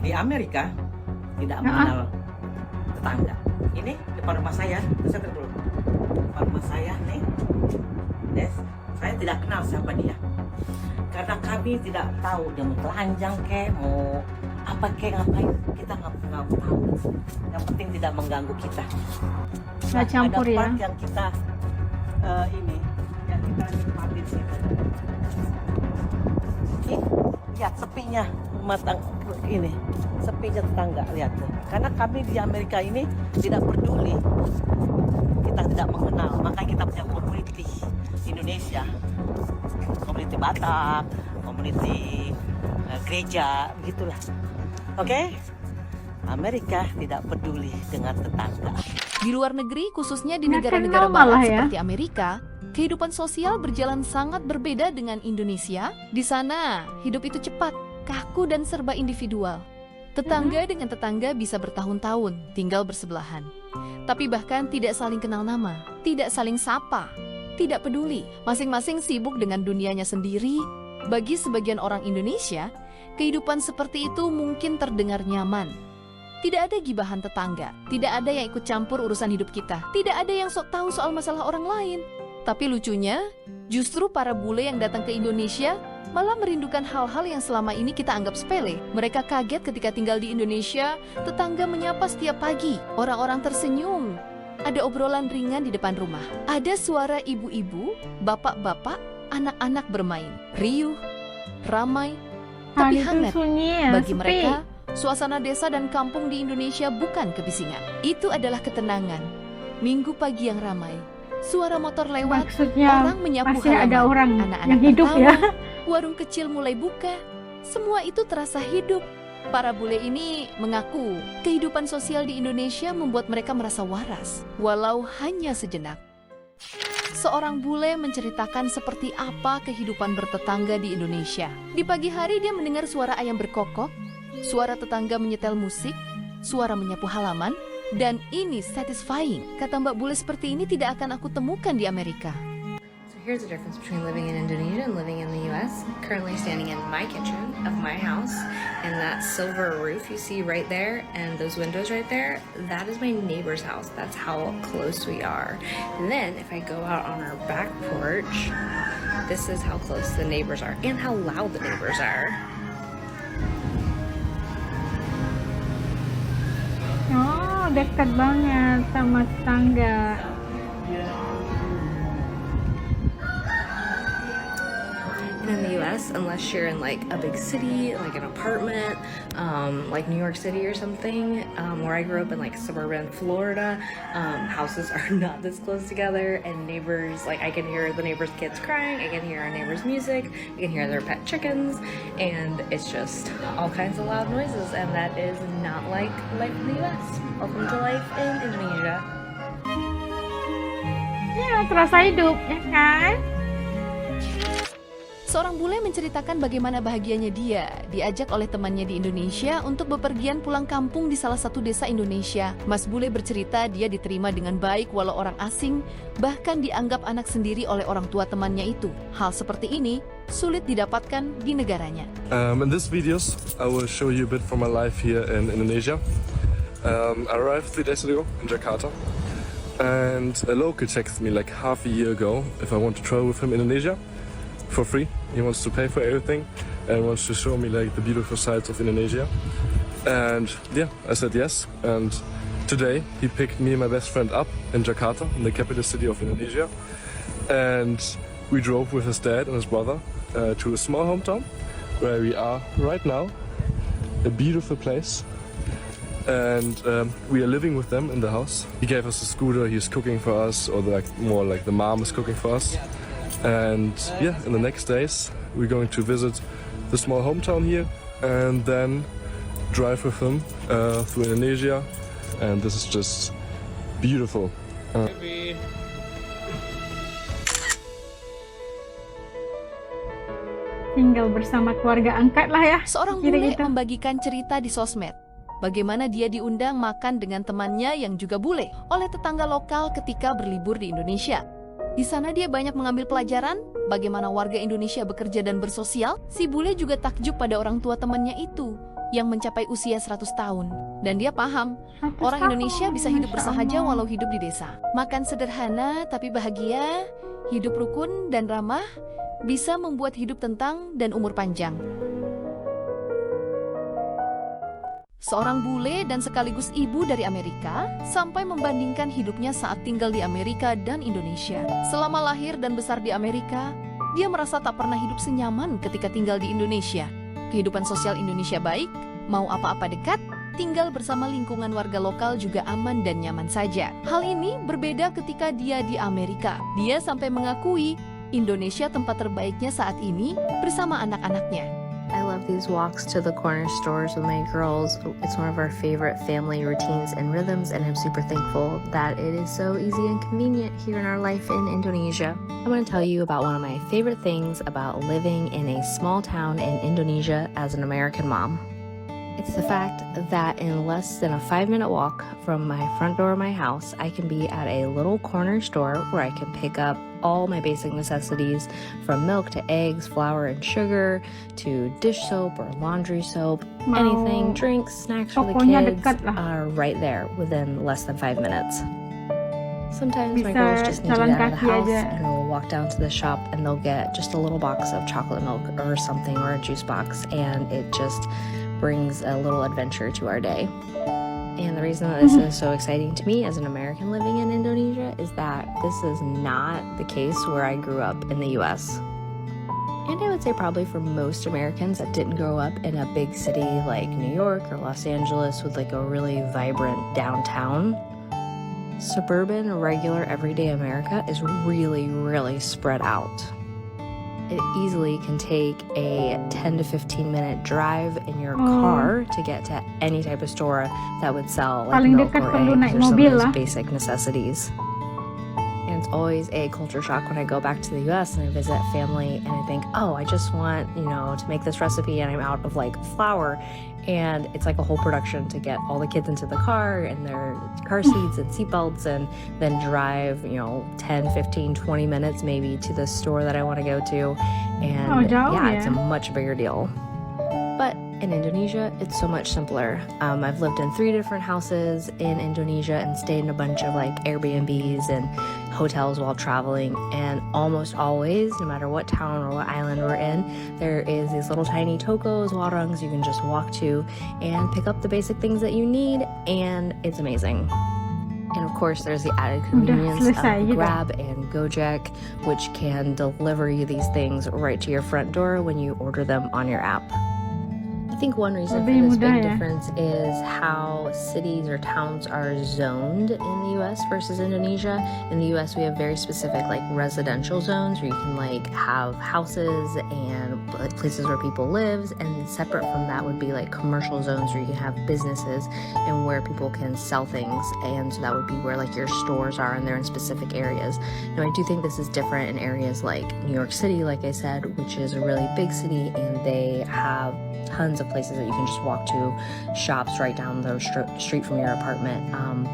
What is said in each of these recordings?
di Amerika tidak mengenal tetangga. Ini depan rumah saya, saya dulu. Depan rumah saya nih, yes, saya tidak kenal siapa dia. Karena kami tidak tahu dia mau telanjang kek, mau apa kek, ngapain, kita nggak tahu. Yang penting tidak mengganggu kita. Nggak campur ada ya. part yang kita yang kita nikmatin situ. Ini lihat sepinya rumah ini, sepinya tetangga, lihat tuh. Karena kami di Amerika ini tidak peduli, kita tidak mengenal, makanya kita punya community Indonesia, community Batak, community gereja, begitulah. Oke? Amerika tidak peduli dengan tetangga. Di luar negeri, khususnya di Nggak negara-negara kenal malah barat ya. seperti Amerika, kehidupan sosial berjalan sangat berbeda dengan Indonesia. Di sana, hidup itu cepat, kaku dan serba individual. Tetangga dengan tetangga bisa bertahun-tahun tinggal bersebelahan. Tapi bahkan tidak saling kenal nama, tidak saling sapa, tidak peduli. Masing-masing sibuk dengan dunianya sendiri. Bagi sebagian orang Indonesia, kehidupan seperti itu mungkin terdengar nyaman. Tidak ada gibahan tetangga, tidak ada yang ikut campur urusan hidup kita, tidak ada yang sok tahu soal masalah orang lain. Tapi lucunya, justru para bule yang datang ke Indonesia malah merindukan hal-hal yang selama ini kita anggap sepele. Mereka kaget ketika tinggal di Indonesia, tetangga menyapa setiap pagi, orang-orang tersenyum, ada obrolan ringan di depan rumah, ada suara ibu-ibu, bapak-bapak, anak-anak bermain, riuh, ramai, tapi itu hangat. sunyi ya, Bagi sepi. mereka, suasana desa dan kampung di Indonesia bukan kebisingan. Itu adalah ketenangan. Minggu pagi yang ramai, suara motor lewat, Maksudnya orang menyapu masih ada halaman, orang anak-anak yang hidup tertawa, ya. warung kecil mulai buka. Semua itu terasa hidup. Para bule ini mengaku kehidupan sosial di Indonesia membuat mereka merasa waras, walau hanya sejenak. Seorang bule menceritakan seperti apa kehidupan bertetangga di Indonesia. Di pagi hari dia mendengar suara ayam berkokok, suara tetangga menyetel musik, suara menyapu halaman, dan ini satisfying. Kata Mbak Bule, seperti ini tidak akan aku temukan di Amerika. So here's the difference between living in Indonesia and living in the US. Currently standing in my kitchen of my house, and that silver roof you see right there and those windows right there, that is my neighbor's house. That's how close we are. And then if I go out on our back porch, this is how close the neighbors are and how loud the neighbors are. Oh, dekat banget sama tetangga. And in the US, unless you're in like a big city, like an apartment, like New York City or something, where I grew up in like suburban Florida, houses are not this close together, and neighbors, like I can hear the neighbors' kids crying, I can hear our neighbors' music, I can hear their pet chickens, and it's just all kinds of loud noises, and that is not like life in the US. Welcome to life in Indonesia. Ya, terasa hidup, ya kan? Seorang bule menceritakan bagaimana bahagianya dia diajak oleh temannya di Indonesia untuk bepergian pulang kampung di salah satu desa Indonesia. Mas Bule bercerita dia diterima dengan baik walau orang asing, bahkan dianggap anak sendiri oleh orang tua temannya itu. Hal seperti ini sulit didapatkan di negaranya. In this videos, I will show you a bit from my life here in Indonesia. I arrived 3 days ago in Jakarta, and a local texted me like half a year ago if I want to travel with him in Indonesia for free. He wants to pay for everything and wants to show me like the beautiful sides of Indonesia. And yeah, I said yes. And today he picked me and my best friend up in Jakarta, in the capital city of Indonesia. And we drove with his dad and his brother to a small hometown where we are right now. A beautiful place. And we are living with them in the house. He gave us a scooter, he's cooking for us, or more like the mom is cooking for us. And yeah, in the next days we're going to visit the small hometown here and then drive with him through Indonesia, and this is just beautiful. Tinggal bersama keluarga angkat lah ya. Seorang Kira bule gitu. membagikan cerita di sosmed. Bagaimana dia diundang makan dengan temannya yang juga bule oleh tetangga lokal ketika berlibur di Indonesia. Di sana dia banyak mengambil pelajaran bagaimana warga Indonesia bekerja dan bersosial. Si bule juga takjub pada orang tua temannya itu. yang mencapai usia 100 tahun. Dan dia paham, 100 orang tahun, Indonesia bisa hidup Masya bersahaja Allah. walau hidup di desa. Makan sederhana tapi bahagia, hidup rukun dan ramah, bisa membuat hidup tentang dan umur panjang. Seorang bule dan sekaligus ibu dari Amerika sampai membandingkan hidupnya saat tinggal di Amerika dan Indonesia. Selama lahir dan besar di Amerika, dia merasa tak pernah hidup senyaman ketika tinggal di Indonesia. Kehidupan sosial Indonesia baik, mau apa-apa dekat, tinggal bersama lingkungan warga lokal juga aman dan nyaman saja. Hal ini berbeda ketika dia di Amerika. Dia sampai mengakui Indonesia tempat terbaiknya saat ini bersama anak-anaknya. I love these walks to the corner stores with my girls. It's one of our favorite family routines and rhythms, and I'm super thankful that it is so easy and convenient here in our life in Indonesia. I want to tell you about one of my favorite things about living in a small town in Indonesia as an American mom. It's the fact that in less than a 5-minute walk from my front door of my house, I can be at a little corner store where I can pick up all my basic necessities, from milk to eggs, flour and sugar, to dish soap or laundry soap, anything, drinks, snacks for the Tokonya kids dekat lah. are right there within less than 5 minutes. Sometimes my Bisa girls just need to jalan get out of the kaki house aja. and we'll walk down to the shop and they'll get just a little box of chocolate milk or something, or a juice box, and it just brings a little adventure to our day. And the reason that this is so exciting to me as an American living in Indonesia is that this is not the case where I grew up in the US. And I would say probably for most Americans that didn't grow up in a big city like New York or Los Angeles with like a really vibrant downtown, suburban, regular, everyday America is really, really spread out. It easily can take a 10 to 15 minute drive in your car to get to any type of store that would sell like Paling milk dekat or perlu naik eggs or some of mobil those lah. basic necessities. And it's always a culture shock when I go back to the US and I visit family and I think, oh, I just want, to make this recipe and I'm out of like flour. And it's like a whole production to get all the kids into the car and their car seats and seatbelts and then drive, 10, 15, 20 minutes maybe to the store that I want to go to. And jauh it's a ya. much bigger deal. But in Indonesia, it's so much simpler. I've lived in 3 different houses in Indonesia and stayed in a bunch of like Airbnbs and hotels while traveling. And almost always, no matter what town or what island we're in, there is these little tiny tokos, warangs you can just walk to and pick up the basic things that you need. And it's amazing. And of course, there's the added convenience selesai of juga. Grab and Gojek, which can deliver you these things right to your front door when you order them on your app. I think one reason for Lebih this mudah big ya. difference is how cities or towns are zoned in the US versus Indonesia. In the US, we have very specific like residential zones where you can like have houses and places where people live, and separate from that would be like commercial zones where you can have businesses and where people can sell things, and so that would be where like your stores are and they're in specific areas. Now I do think this is different in areas like New York City, like I said, which is a really big city, and they have tons of places that you can just walk to, shops right down the street from your apartment.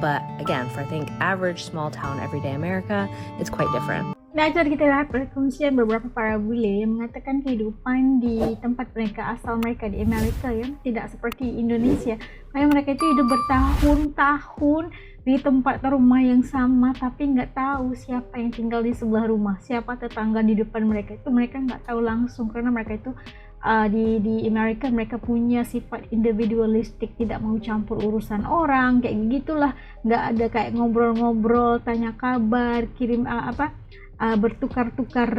But again, for I think average small town everyday America, it's quite different. Belajar kita lihat perkongsian beberapa para bule yang mengatakan kehidupan di tempat mereka, asal mereka di Amerika yang tidak seperti Indonesia. Kayak mereka itu hidup bertahun-tahun di tempat rumah yang sama, tapi nggak tahu siapa yang tinggal di sebelah rumah, siapa tetangga di depan mereka, itu mereka nggak tahu langsung, karena mereka itu di Amerika mereka punya sifat individualistik, tidak mau campur urusan orang, kayak gitulah, nggak ada kayak ngobrol-ngobrol, tanya kabar, kirim bertukar-tukar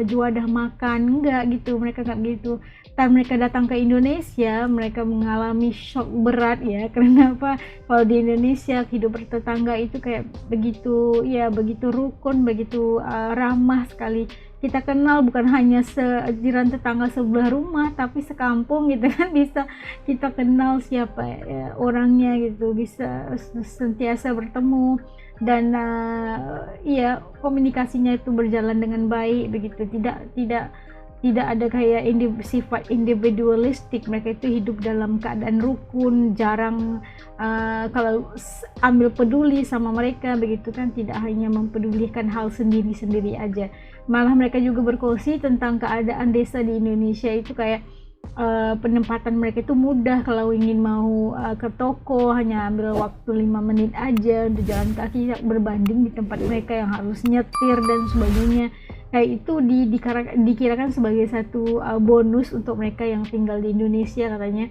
juadah makan, enggak gitu, mereka nggak gitu. Dan mereka datang ke Indonesia, mereka mengalami shock berat ya, karena apa? Kalau di Indonesia hidup bertetangga itu kayak begitu rukun, begitu ramah sekali. Kita kenal bukan hanya jiran tetangga sebelah rumah, tapi sekampung gitu kan, bisa kita kenal siapa orangnya gitu, bisa sentiasa bertemu, dan komunikasinya itu berjalan dengan baik begitu, tidak ada kayak sifat individualistik. Mereka itu hidup dalam keadaan rukun, jarang kalau ambil peduli sama mereka begitu kan, tidak hanya mempedulikan hal sendiri-sendiri aja. Malah mereka juga berkongsi tentang keadaan desa di Indonesia itu kayak penempatan mereka itu mudah. Kalau ingin mau ke toko hanya ambil waktu 5 menit aja untuk jalan kaki, berbanding di tempat mereka yang harus nyetir dan sebagainya. Kayak itu dikirakan sebagai satu bonus untuk mereka yang tinggal di Indonesia, katanya.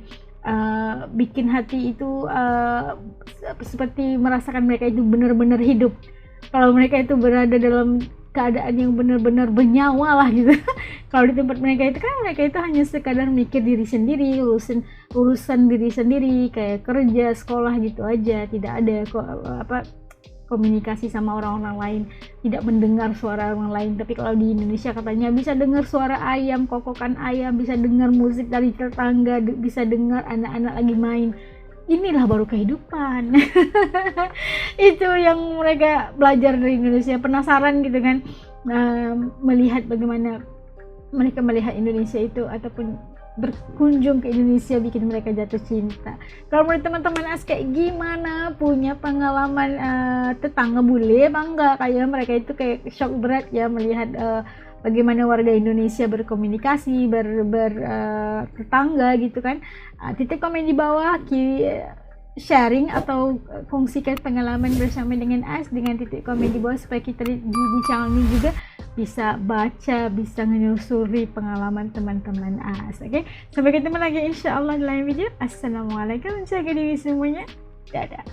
Bikin hati itu seperti merasakan mereka itu benar-benar hidup. Kalau mereka itu berada dalam keadaan yang benar-benar bernyawa lah gitu. Kalau di tempat mereka itu kan mereka itu hanya sekadar mikir diri sendiri, urusan diri sendiri, kayak kerja, sekolah gitu aja, tidak ada komunikasi sama orang-orang lain, tidak mendengar suara orang lain. Tapi kalau di Indonesia katanya bisa dengar suara ayam, kokokan ayam, bisa dengar musik dari tetangga, bisa dengar anak-anak lagi main. Inilah baru kehidupan. Itu yang mereka belajar dari Indonesia. Penasaran gitu kan, melihat bagaimana mereka melihat Indonesia itu, ataupun berkunjung ke Indonesia bikin mereka jatuh cinta. Kalau menurut teman-teman kayak gimana, punya pengalaman tetangga bule bangga kayak mereka itu, kayak shock berat ya melihat bagaimana warga Indonesia berkomunikasi, tetangga gitu kan. Titik komen di bawah, sharing atau kongsikan pengalaman bersama dengan As dengan titik komen di bawah, supaya kita di channel ini juga bisa baca, bisa menyusuri pengalaman teman-teman As. Oke, sampai ketemu lagi insya Allah di lain video. Assalamualaikum, jaga diri semuanya, dadah.